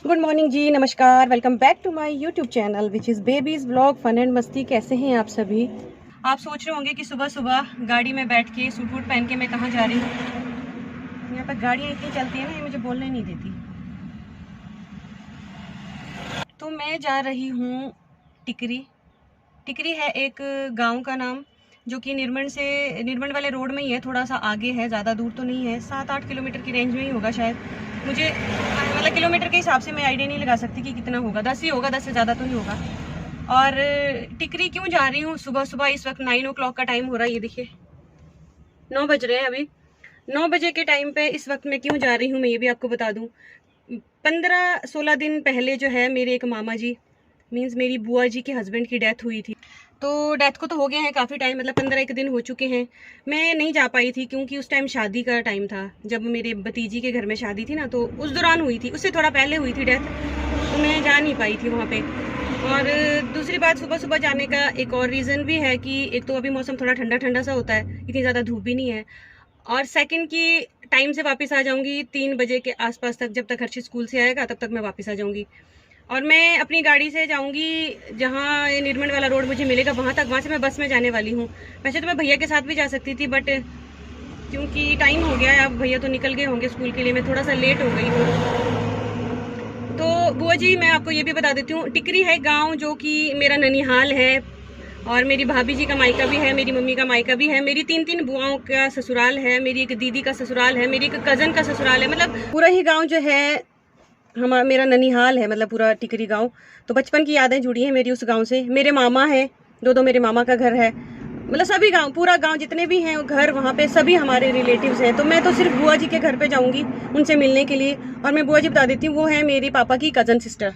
Good morning जी, नमस्कार। Welcome back to my YouTube channel which is babies vlog fun and मस्ती। कैसे हैं आप सभी? आप सोच रहे होंगे कि सुबह सुबह गाड़ी में बैठ के सूट वूट पहन के मैं कहाँ जा रही हूँ। यहाँ पर गाड़ियाँ इतनी चलती हैं ना, ये मुझे बोलने नहीं देती। तो मैं जा रही हूँ टिकरी। टिकरी है एक गांव का नाम, जो कि निर्मल वाले रोड में ही है, थोड़ा सा आगे है, ज़्यादा दूर तो नहीं है, 7-8 किलोमीटर की रेंज में ही होगा शायद। मुझे मतलब किलोमीटर के हिसाब से मैं आइडिया नहीं लगा सकती कि कितना होगा, 10 ही होगा, 10 से ज़्यादा तो नहीं होगा। और टिकरी क्यों जा रही हूँ सुबह सुबह? इस वक्त 9 o'clock का टाइम हो रहा है, ये देखिए 9 बज रहे हैं अभी। 9 बजे के टाइम पे इस वक्त मैं क्यों जा रही हूँ मैं ये भी आपको बता दूँ। 15-16 दिन पहले जो है मेरे एक मामा जी मीन्स मेरी बुआ जी के हस्बैंड की डेथ हुई थी। तो डेथ को तो हो गया है काफ़ी टाइम, मतलब 15 दिन हो चुके हैं। मैं नहीं जा पाई थी क्योंकि उस टाइम शादी का टाइम था, जब मेरे भतीजी के घर में शादी थी ना, तो उस दौरान हुई थी, उससे थोड़ा पहले हुई थी डेथ, तो मैं जा नहीं पाई थी वहाँ पे। और दूसरी बात, सुबह सुबह जाने का एक और रीज़न भी है कि एक तो अभी मौसम थोड़ा ठंडा ठंडा सा होता है, इतनी ज़्यादा धूप भी नहीं है। और सेकंड की टाइम से वापस आ जाऊँगी 3 बजे के आसपास तक, जब तक हर्षित स्कूल से आएगा तब तक मैं वापस आ जाऊँगी। और मैं अपनी गाड़ी से जाऊंगी, जहाँ निर्मल वाला रोड मुझे मिलेगा वहाँ तक, वहाँ से मैं बस में जाने वाली हूँ। वैसे तो मैं भैया के साथ भी जा सकती थी, बट क्योंकि टाइम हो गया है, अब भैया तो निकल गए होंगे स्कूल के लिए, मैं थोड़ा सा लेट हो गई हूँ। तो बुआ जी, मैं आपको ये भी बता देती हूँ, टिकरी है गाँव जो कि मेरा ननिहाल है, और मेरी भाभी जी का मायका भी है, मेरी मम्मी का मायका भी है, मेरी 3 बुआओं का ससुराल है, मेरी एक दीदी का ससुराल है, मेरी एक कज़न का ससुराल है, मतलब पूरा ही गाँव जो है मेरा ननिहाल है, मतलब पूरा टिकरी गांव। तो बचपन की यादें जुड़ी हैं मेरी उस गांव से। मेरे मामा हैं, दो मेरे मामा का घर है, मतलब सभी गांव, पूरा गांव जितने भी हैं घर, वहाँ पे सभी हमारे रिलेटिव्स हैं। तो मैं तो सिर्फ बुआ जी के घर पे जाऊंगी उनसे मिलने के लिए। और मैं बुआ जी बता देती हूँ, वो है मेरी पापा की कज़न सिस्टर,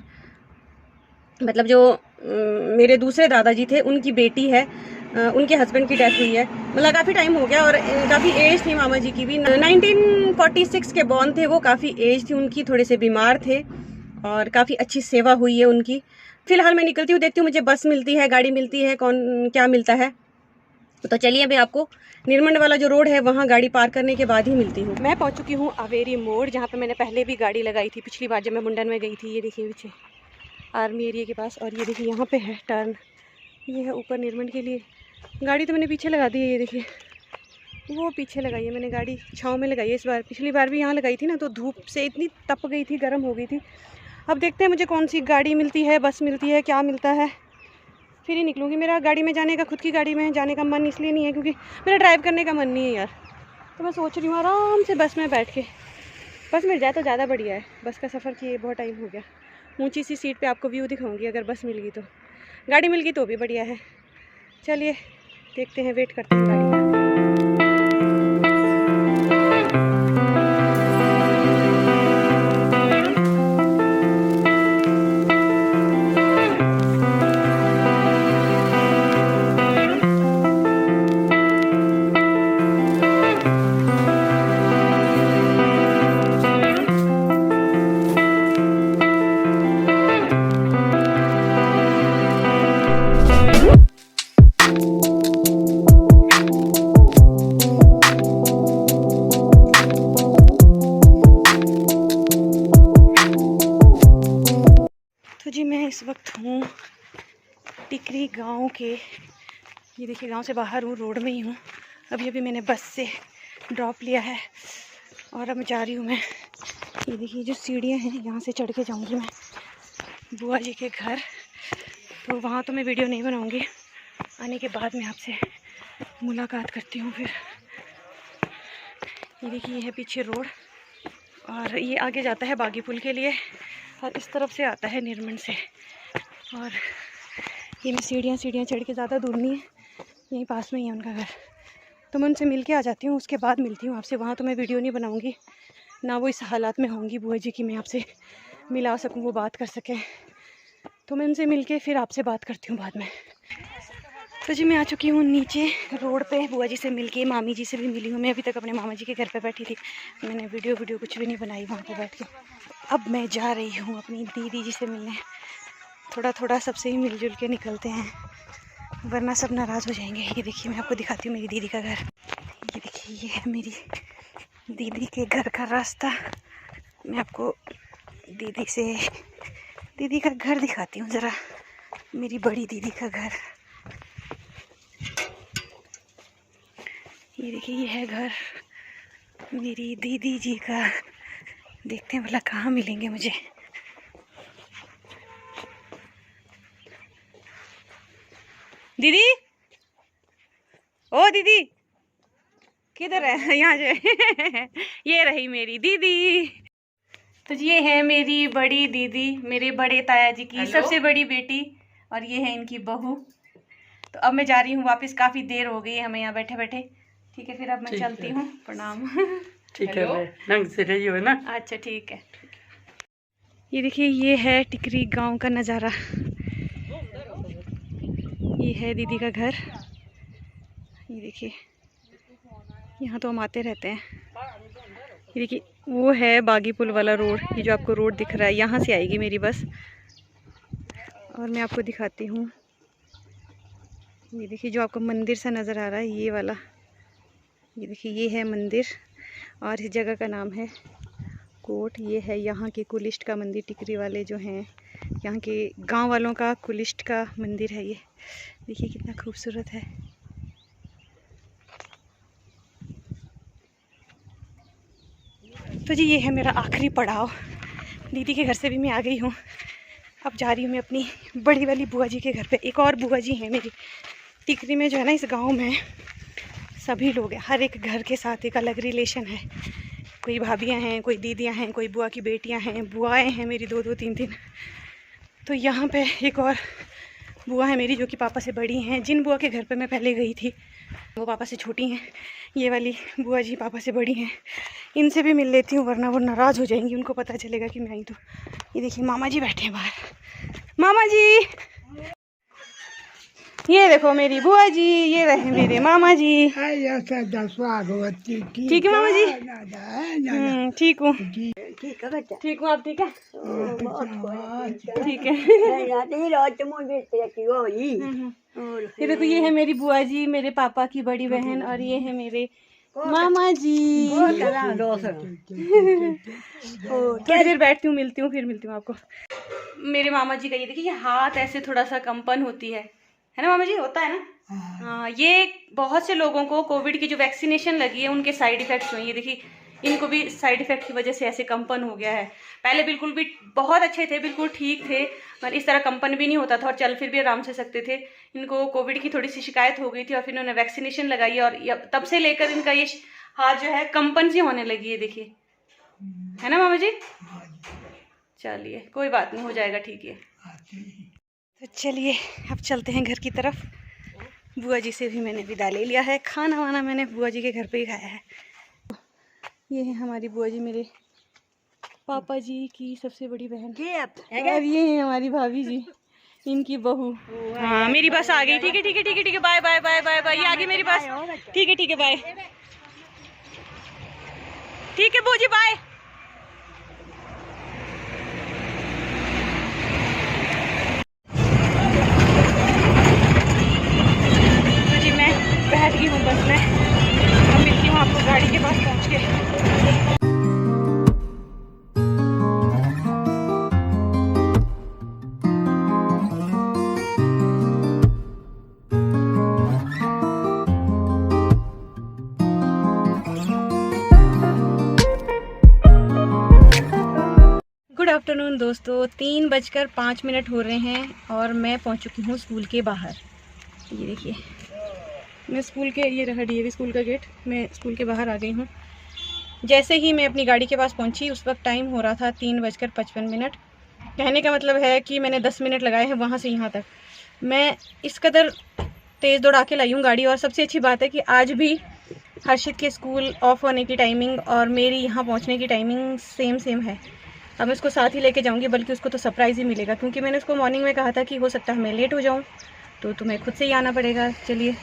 मतलब जो मेरे दूसरे दादाजी थे उनकी बेटी है। उनके हस्बैंड की डेथ हुई है, मतलब काफ़ी टाइम हो गया, और काफ़ी एज थी मामा जी की भी। 1946 के बॉर्न थे वो, काफ़ी एज थी उनकी, थोड़े से बीमार थे, और काफ़ी अच्छी सेवा हुई है उनकी। फिलहाल मैं निकलती हूँ, देखती हूँ मुझे बस मिलती है, गाड़ी मिलती है, कौन क्या मिलता है। तो चलिए मैं आपको निर्मंड वाला जो रोड है वहाँ गाड़ी पार करने के बाद ही मिलती हूँ। मैं पहुँच चुकी हूँ अवेरी मोड़, जहाँ पे मैंने पहले भी गाड़ी लगाई थी पिछली बार जब मैं मुंडन में गई थी। ये देखिए पीछे आर्मी एरिया के पास, और ये देखिए यहाँ पे है टर्न, ये है ऊपर निर्मंड के लिए। गाड़ी तो मैंने पीछे लगा दी है, ये देखिए वो पीछे लगाई है मैंने, गाड़ी छाँव में लगाई है इस बार। पिछली बार भी यहाँ लगाई थी ना, तो धूप से इतनी तप गई थी, गर्म हो गई थी। अब देखते हैं मुझे कौन सी गाड़ी मिलती है, बस मिलती है, क्या मिलता है, फिर ही निकलूँगी। मेरा गाड़ी में जाने का, खुद की गाड़ी में जाने का मन इसलिए नहीं है क्योंकि मेरा ड्राइव करने का मन नहीं है यार। तो मैं सोच रही हूँ आराम से बस में बैठ के, बस मिल जाए तो ज़्यादा बढ़िया है। बस का सफ़र किए बहुत टाइम हो गया। ऊंची सी सीट पे आपको व्यू दिखाऊंगी अगर बस मिल गई तो, गाड़ी मिल गई तो भी बढ़िया है। चलिए देखते हैं, वेट करते हैं गाड़ी का। तो जी मैं इस वक्त हूँ टिकरी गांव के, ये देखिए गांव से बाहर हूँ, रोड में ही हूँ। अभी अभी मैंने बस से ड्रॉप लिया है और अब जा रही हूँ मैं। ये देखिए जो सीढ़ियाँ हैं, यहाँ से चढ़ के जाऊँगी मैं बुआ जी के घर। तो वहाँ तो मैं वीडियो नहीं बनाऊँगी, आने के बाद मैं आपसे मुलाकात करती हूँ फिर। ये देखिए ये है पीछे रोड, और ये आगे जाता है बागी पुल के लिए, और इस तरफ से आता है निर्मंड से। और ये मैं सीढ़ियाँ चढ़ के, ज़्यादा दूर नहीं है, यहीं पास में ही है उनका घर। तो मैं उनसे मिल के आ जाती हूँ, उसके बाद मिलती हूँ आपसे। वहाँ तो मैं वीडियो नहीं बनाऊँगी, ना वो इस हालात में होंगी बुआ जी की मैं आपसे मिला सकूँ, वो बात कर सकें। तो मैं उनसे मिल के फिर आपसे बात करती हूँ बाद में। तो जी मैं आ चुकी हूँ नीचे रोड पे, बुआ जी से मिल के, मामी जी से भी मिली हूँ। मैं अभी तक अपने मामा जी के घर पे बैठी थी, मैंने वीडियो कुछ भी नहीं बनाई वहाँ पे बैठ के। अब मैं जा रही हूँ अपनी दीदी जी से मिलने। थोड़ा सबसे ही मिलजुल के निकलते हैं, वरना सब नाराज़ हो जाएंगे। ये देखिए मैं आपको दिखाती हूँ मेरी दीदी का घर। ये देखिए ये है मेरी दीदी के घर का रास्ता, मैं आपको दीदी का घर दिखाती हूँ ज़रा, मेरी बड़ी दीदी का घर। ये देखिए, ये है घर मेरी दीदी जी का। देखते हैं भला कहाँ मिलेंगे मुझे। दीदी, ओ दीदी किधर है? यहाँ से ये रही मेरी दीदी। तो ये है मेरी बड़ी दीदी, मेरे बड़े ताया जी की सबसे बड़ी बेटी, और ये है इनकी बहू। तो अब मैं जा रही हूँ वापस, काफ़ी देर हो गई है हमें यहाँ बैठे बैठे। ठीक है, फिर अब मैं चलती हूँ। प्रणाम। ठीक है, ढंग से रही हो ना। अच्छा ठीक है। ये देखिए, ये है टिकरी गांव का नज़ारा। ये है दीदी का घर। ये देखिए, यहाँ तो हम आते रहते हैं। ये देखिए, वो है बागी पुल वाला रोड। ये जो आपको रोड दिख रहा है, यहाँ से आएगी मेरी बस। और मैं आपको दिखाती हूँ। ये देखिए, जो आपको मंदिर सा नज़र आ रहा है, ये वाला। ये देखिए, ये है मंदिर, और इस जगह का नाम है कोट। ये है यहाँ के कुलिष्ट का मंदिर। टिकरी वाले जो हैं, यहाँ के गांव वालों का कुलिष्ट का मंदिर है ये। देखिए कितना खूबसूरत है। तो जी, ये है मेरा आखिरी पड़ाव। दीदी के घर से भी मैं आ गई हूँ। अब जा रही हूँ मैं अपनी बड़ी वाली बुआ जी के घर पे। एक और बुआ जी हैं मेरी टिकरी में, जो है ना, इस गांव में सभी लोग हैं। हर एक घर के साथ एक अलग रिलेशन है। कोई भाभियाँ हैं, कोई दीदियाँ हैं, कोई बुआ की बेटियाँ हैं, बुआएँ हैं मेरी 2-2 3-3। तो यहाँ पे एक और बुआ है मेरी, जो कि पापा से बड़ी हैं। जिन बुआ के घर पे मैं पहले गई थी, वो पापा से छोटी हैं। ये वाली बुआ जी पापा से बड़ी हैं। इनसे भी मिल लेती हूँ, वरना वो नाराज़ हो जाएंगी, उनको पता चलेगा कि मैं आई। तो ये देखिए, मामा जी बैठे हैं बाहर। मामा जी, ये देखो मेरी बुआ जी, ये रहे मेरे मामा जी। ठीक है मामा जी? ठीक हूँ। ठीक हूँ, आप ठीक है? ठीक है। ये देखो, ये है मेरी बुआ जी, मेरे पापा की बड़ी बहन, और ये है मेरे मामा जी। थोड़ी देर बैठती हूँ, मिलती हूँ, फिर मिलती हूँ आपको। मेरे मामा जी का ये देखिए, ये हाथ ऐसे थोड़ा सा कंपन होती है ना मामा जी? होता है ना? हाँ, ये बहुत से लोगों को कोविड की जो वैक्सीनेशन लगी है, उनके साइड इफेक्ट्स हुए। ये देखिए, इनको भी साइड इफेक्ट की वजह से ऐसे कंपन हो गया है। पहले बिल्कुल भी बहुत अच्छे थे, बिल्कुल ठीक थे, पर इस तरह कंपन भी नहीं होता था, और चल फिर भी आराम से सकते थे। इनको कोविड की थोड़ी सी शिकायत हो गई थी, और फिर इन्होंने वैक्सीनेशन लगाई, और तब से लेकर इनका ये हाथ जो है कंपन सी होने लगी है। देखिए, है ना मामा जी? चलिए, कोई बात नहीं, हो जाएगा ठीक है। तो चलिए, अब चलते हैं घर की तरफ। बुआ जी से भी मैंने विदा ले लिया है। खाना वाना मैंने बुआ जी के घर पे ही खाया है। ये है हमारी बुआ जी, मेरे पापा जी की सबसे बड़ी बहन, और ये है हमारी भाभी जी, इनकी बहू। हाँ, मेरी बस आ गई। ठीक है ठीक है ठीक है ठीक है, bye bye bye bye bye. ये आ गई मेरी बस। ठीक है ठीक है, बाय। ठीक है बुआ जी, बाय। बैठ गई हूँ बस में। अब मिलती हूँ आपको गाड़ी के पास पहुँच के। गुड आफ्टरनून दोस्तों, 3:05 हो रहे हैं, और मैं पहुँच चुकी हूँ स्कूल के बाहर। ये देखिए, मैं स्कूल के, ये रहा DAV स्कूल का गेट। मैं स्कूल के बाहर आ गई हूँ। जैसे ही मैं अपनी गाड़ी के पास पहुँची, उस वक्त टाइम हो रहा था 3:55। कहने का मतलब है कि मैंने 10 मिनट लगाए हैं वहाँ से यहाँ तक। मैं इस कदर तेज़ दौड़ा के लाई हूँ गाड़ी। और सबसे अच्छी बात है कि आज भी हर्षित के स्कूल ऑफ होने की टाइमिंग और मेरी यहाँ पहुँचने की टाइमिंग सेम है। अब मैं उसको साथ ही लेके जाऊँगी, बल्कि उसको तो सरप्राइज़ ही मिलेगा, क्योंकि मैंने उसको मॉर्निंग में कहा था कि हो सकता है मैं लेट हो जाऊँ, तो तुम्हें खुद से ही आना पड़ेगा। चलिए,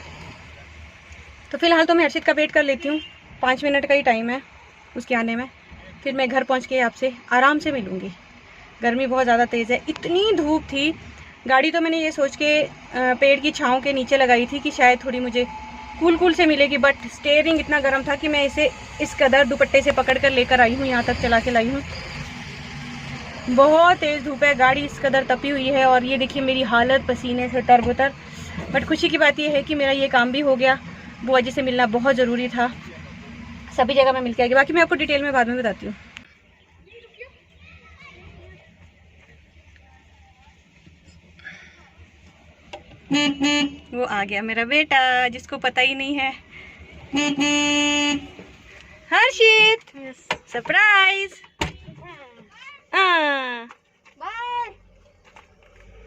तो फिलहाल तो मैं हर्षित का वेट कर लेती हूँ। 5 मिनट का ही टाइम है उसके आने में। फिर मैं घर पहुँच के आपसे आराम से मिलूँगी। गर्मी बहुत ज़्यादा तेज़ है, इतनी धूप थी। गाड़ी तो मैंने ये सोच के पेड़ की छाँव के नीचे लगाई थी कि शायद थोड़ी मुझे कूल से मिलेगी, बट स्टीयरिंग इतना गर्म था कि मैं इसे इस कदर दुपट्टे से पकड़ कर लेकर आई हूँ, यहाँ तक चला के लाई हूँ। बहुत तेज़ धूप है, गाड़ी इस कदर तपी हुई है और ये देखिए मेरी हालत पसीने से तरबतर। बट खुशी की बात यह है कि मेरा ये काम भी हो गया। बुआ जी से मिलना बहुत ज़रूरी था, सभी जगह मैं मिल के आएगी। बाकी मैं आपको डिटेल में बाद में बताती हूँ। वो आ गया मेरा बेटा, जिसको पता ही नहीं है। हर्षित, सरप्राइज।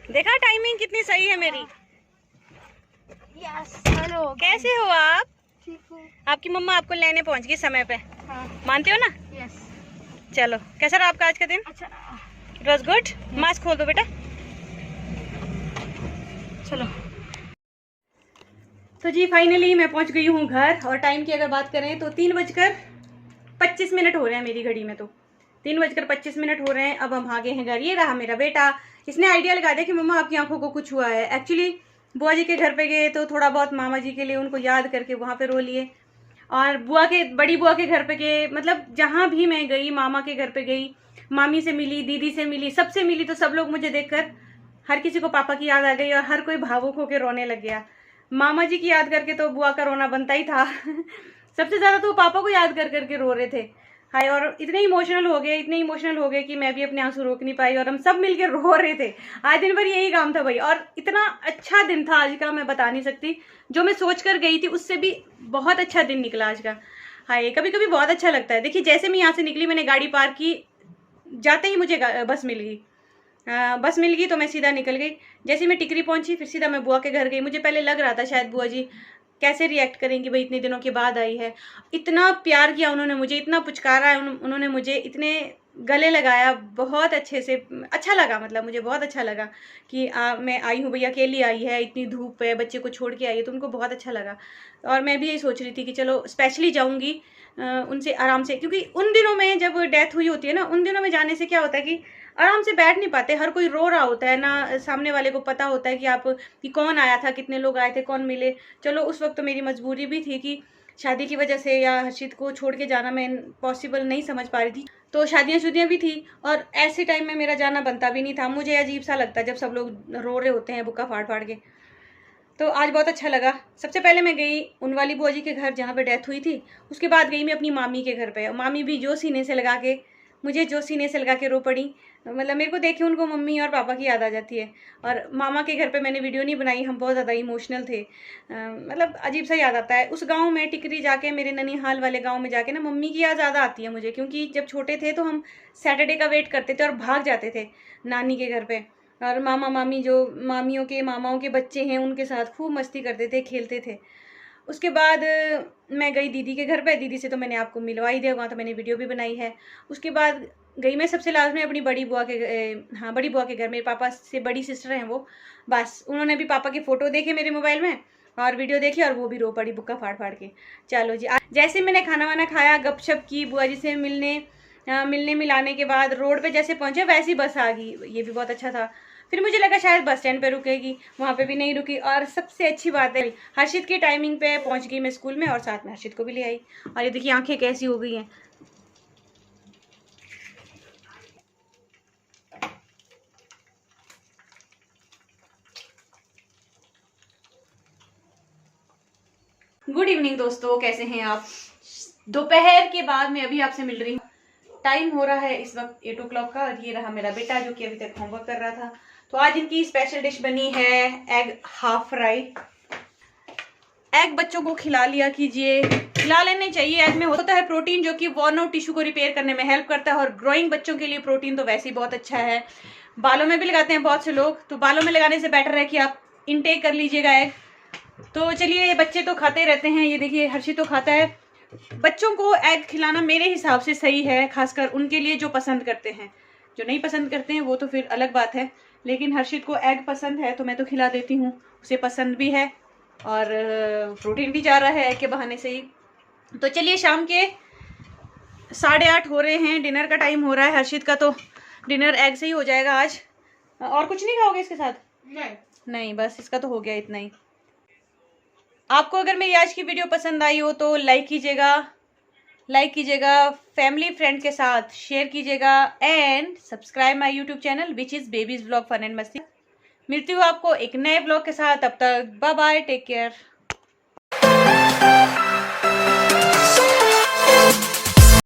देखा टाइमिंग कितनी सही है मेरी। Yes, hello. कैसे हो आप? ठीक हूँ। आपकी मम्मा आपको लेने पहुंच गई समय पे। हाँ। मानते हो ना? यस। चलो, कैसा रहा आपका आज का दिन? अच्छा। It was good. मास्क खोल दो बेटा। चलो, तो जी फाइनली मैं पहुंच गई हूँ घर। और टाइम की अगर बात करें तो 3:25 हो रहे हैं मेरी घड़ी में। तो 3:25 हो रहे हैं। अब हम आ गए हैं घर। ये रहा मेरा बेटा। इसने आइडिया लगा दिया कि मम्मा आपकी आंखों को कुछ हुआ है। एक्चुअली बुआ जी के घर पे गए तो थोड़ा बहुत मामा जी के लिए उनको याद करके वहाँ पे रो लिए। और बड़ी बुआ के घर पे गए, मतलब जहाँ भी मैं गई, मामा के घर पे गई, मामी से मिली, दीदी से मिली, सबसे मिली, तो सब लोग मुझे देखकर हर किसी को पापा की याद आ गई और हर कोई भावुक होकर रोने लग गया। मामा जी की याद करके तो बुआ का रोना बनता ही था। सबसे ज्यादा तो पापा को याद कर करके रो रहे थे। हाय, और इतने इमोशनल हो गए कि मैं भी अपने आंसू रोक नहीं पाई और हम सब मिलकर रो रहे थे। आज दिन भर यही काम था भाई। और इतना अच्छा दिन था आज का, मैं बता नहीं सकती। जो मैं सोच कर गई थी उससे भी बहुत अच्छा दिन निकला आज का। हाय, कभी कभी बहुत अच्छा लगता है। देखिए, जैसे मैं यहाँ से निकली, मैंने गाड़ी पार्क की, जाते ही मुझे बस मिल गई। बस मिल गई तो मैं सीधा निकल गई। जैसे मैं टिकरी पहुंची, फिर सीधा मैं बुआ के घर गई। मुझे पहले लग रहा था शायद बुआ जी कैसे रिएक्ट करेंगी, भाई इतने दिनों के बाद आई है। इतना प्यार किया उन्होंने मुझे, इतना पुचकारा है उन्होंने मुझे, इतने गले लगाया, बहुत अच्छे से। अच्छा लगा, मतलब मुझे बहुत अच्छा लगा कि मैं आई हूँ भैया, अकेली आई है, इतनी धूप है, बच्चे को छोड़ के आई है, तो उनको बहुत अच्छा लगा। और मैं भी यही सोच रही थी कि चलो स्पेशली जाऊँगी उनसे आराम से, क्योंकि उन दिनों में जब डेथ हुई होती है ना, उन दिनों में जाने से क्या होता है कि आराम से बैठ नहीं पाते। हर कोई रो रहा होता है ना, सामने वाले को पता होता है कि कौन आया था, कितने लोग आए थे, कौन मिले। चलो उस वक्त तो मेरी मजबूरी भी थी कि शादी की वजह से या हर्षित को छोड़ के जाना मैं पॉसिबल नहीं समझ पा रही थी। तो शादियाँ भी थी और ऐसे टाइम में मेरा जाना बनता भी नहीं था। मुझे अजीब सा लगता है जब सब लोग रो रहे होते हैं बुक्का फाड़ फाड़ के। तो आज बहुत अच्छा लगा। सबसे पहले मैं गई उन वाली बुआ जी के घर जहाँ पे डेथ हुई थी। उसके बाद गई मैं अपनी मामी के घर पे। मामी भी जो सीने से लगा के रो पड़ी। मतलब मेरे को देख के उनको मम्मी और पापा की याद आ जाती है। और मामा के घर पे मैंने वीडियो नहीं बनाई, हम बहुत ज़्यादा इमोशनल थे। मतलब अजीब सा याद आता है। उस गांव में टिकरी जाके, मेरे ननिहाल वाले गांव में जाके ना, मम्मी की याद ज़्यादा आती है मुझे, क्योंकि जब छोटे थे तो हम सैटरडे का वेट करते थे और भाग जाते थे नानी के घर पे। और मामा मामी, जो मामियों के मामाओं के बच्चे हैं, उनके साथ खूब मस्ती करते थे, खेलते थे। उसके बाद मैं गई दीदी के घर पे। दीदी से तो मैंने आपको मिलवा ही दिया, वहाँ तो मैंने वीडियो भी बनाई है। उसके बाद गई मैं सबसे लास्ट में अपनी बड़ी बुआ के घर। मेरे पापा से बड़ी सिस्टर हैं वो। बस उन्होंने भी पापा के फ़ोटो देखे मेरे मोबाइल में और वीडियो देखी और वो भी रो पड़ी बुक्का फाड़ फाड़ के। चलो जी, जैसे मैंने खाना वाना खाया, गपशप की, बुआ जी से मिलने मिलाने के बाद रोड पे जैसे पहुँचे वैसे ही बस आ गई। ये भी बहुत अच्छा था। फिर मुझे लगा शायद बस स्टैंड पे रुकेगी, वहाँ पे भी नहीं रुकी। और सबसे अच्छी बात है, हर्षित की टाइमिंग पे पहुँच गई मैं स्कूल में और साथ में हर्षित को भी ले आई। और ये देखिए आंखें कैसी हो गई हैं। गुड इवनिंग दोस्तों, कैसे हैं आप? दोपहर के बाद मैं अभी आपसे मिल रही हूँ। टाइम हो रहा है इस वक्त 8 o'clock का। और ये रहा मेरा बेटा जो कि अभी तक होमवर्क कर रहा था। तो आज इनकी स्पेशल डिश बनी है एग हाफ फ्राई। एग बच्चों को खिला लिया कीजिए, खिला लेने चाहिए। एग में होता है प्रोटीन, जो कि वॉर्न आउट टिश्यू को रिपेयर करने में हेल्प करता है। और ग्रोइंग बच्चों के लिए प्रोटीन तो वैसे ही बहुत अच्छा है। बालों में भी लगाते हैं बहुत से लोग, तो बालों में लगाने से बेटर है कि आप इनटेक कर लीजिएगा एग। तो चलिए, ये बच्चे तो खाते रहते हैं। ये देखिए हर्षित तो खाता है। बच्चों को एग खिलाना मेरे हिसाब से सही है, खासकर उनके लिए जो पसंद करते हैं। जो नहीं पसंद करते हैं वो तो फिर अलग बात है। लेकिन हर्षित को एग पसंद है तो मैं तो खिला देती हूँ। उसे पसंद भी है और प्रोटीन भी जा रहा है एग के बहाने से ही। तो चलिए, शाम के 8:30 हो रहे हैं, डिनर का टाइम हो रहा है। हर्षित का तो डिनर एग से ही हो जाएगा आज। और कुछ नहीं खाओगे इसके साथ? नहीं, बस इसका तो हो गया इतना ही। आपको अगर मेरी आज की वीडियो पसंद आई हो तो लाइक कीजिएगा, लाइक कीजिएगा, फैमिली फ्रेंड के साथ शेयर कीजिएगा and subscribe my YouTube channel which is babies vlog fun and मस्ती। मिलती हूँ आपको एक नए व्लॉग के साथ, तब तक बाय बाय, टेक केयर।